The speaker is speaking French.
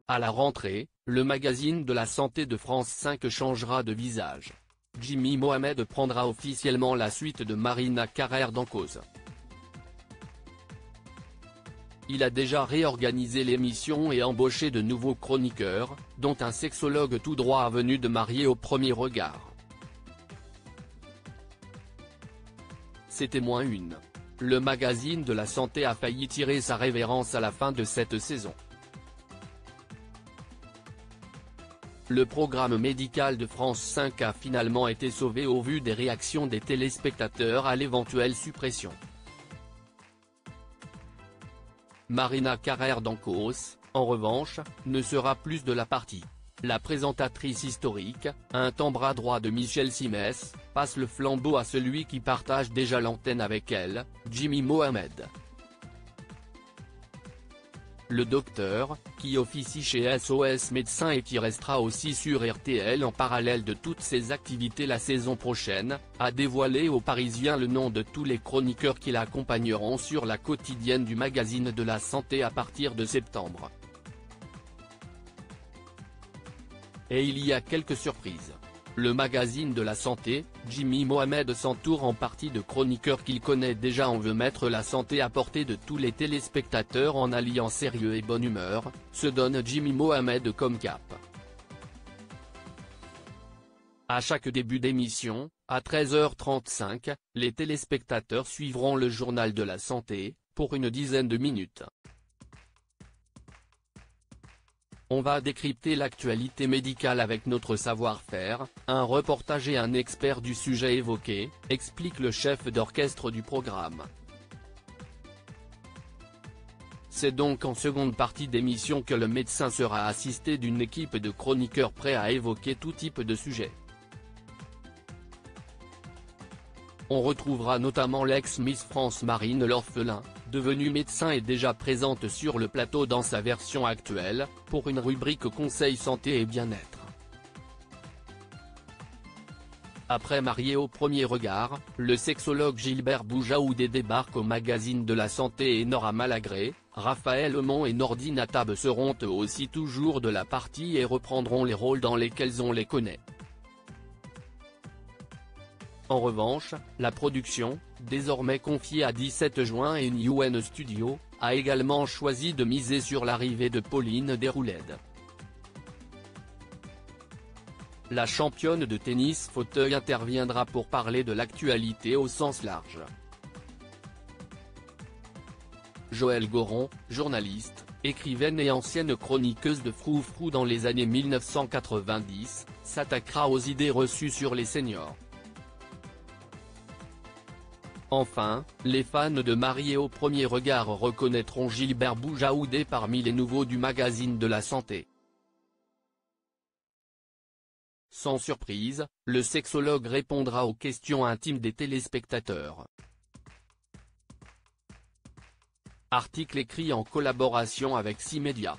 À la rentrée, le magazine de la santé de France 5 changera de visage. Jimmy Mohamed prendra officiellement la suite de Marina Carrère d'Encausse. Il a déjà réorganisé l'émission et embauché de nouveaux chroniqueurs, dont un sexologue tout droit venu de Mariés au premier regard. C'était -1. Le magazine de la santé a failli tirer sa révérence à la fin de cette saison. Le programme médical de France 5 a finalement été sauvé au vu des réactions des téléspectateurs à l'éventuelle suppression. Marina Carrère d'Encausse, en revanche, ne sera plus de la partie. La présentatrice historique, un temps bras droit de Michel Simès, passe le flambeau à celui qui partage déjà l'antenne avec elle, Jimmy Mohamed. Le docteur, qui officie chez SOS Médecins et qui restera aussi sur RTL en parallèle de toutes ses activités la saison prochaine, a dévoilé aux Parisiens le nom de tous les chroniqueurs qui l'accompagneront sur la quotidienne du magazine de la santé à partir de septembre. Et il y a quelques surprises. Le magazine de la santé, Jimmy Mohamed s'entoure en partie de chroniqueurs qu'il connaît déjà. On veut mettre la santé à portée de tous les téléspectateurs en alliant sérieux et bonne humeur, se donne Jimmy Mohamed comme cap. À chaque début d'émission, à 13h35, les téléspectateurs suivront le journal de la santé, pour une dizaine de minutes. On va décrypter l'actualité médicale avec notre savoir-faire, un reportage et un expert du sujet évoqué, explique le chef d'orchestre du programme. C'est donc en seconde partie d'émission que le médecin sera assisté d'une équipe de chroniqueurs prêts à évoquer tout type de sujet. On retrouvera notamment l'ex-Miss France Marine L'Orphelin, devenue médecin et déjà présente sur le plateau dans sa version actuelle, pour une rubrique conseil santé et bien-être. Après Mariés au premier regard, le sexologue Gilbert Boujaoudé débarque au magazine de la santé et Nora Malagré, Raphaël Aumont et Nordi Natab seront eux aussi toujours de la partie et reprendront les rôles dans lesquels on les connaît. En revanche, la production, désormais confiée à 17 juin et UN Studio, a également choisi de miser sur l'arrivée de Pauline Déroulède. La championne de tennis fauteuil interviendra pour parler de l'actualité au sens large. Joëlle Goron, journaliste, écrivaine et ancienne chroniqueuse de Froufrou dans les années 1990, s'attaquera aux idées reçues sur les seniors. Enfin, les fans de Mariés au premier regard reconnaîtront Gilbert Boujaoudé parmi les nouveaux du magazine de la santé. Sans surprise, le sexologue répondra aux questions intimes des téléspectateurs. Article écrit en collaboration avec 6 médias.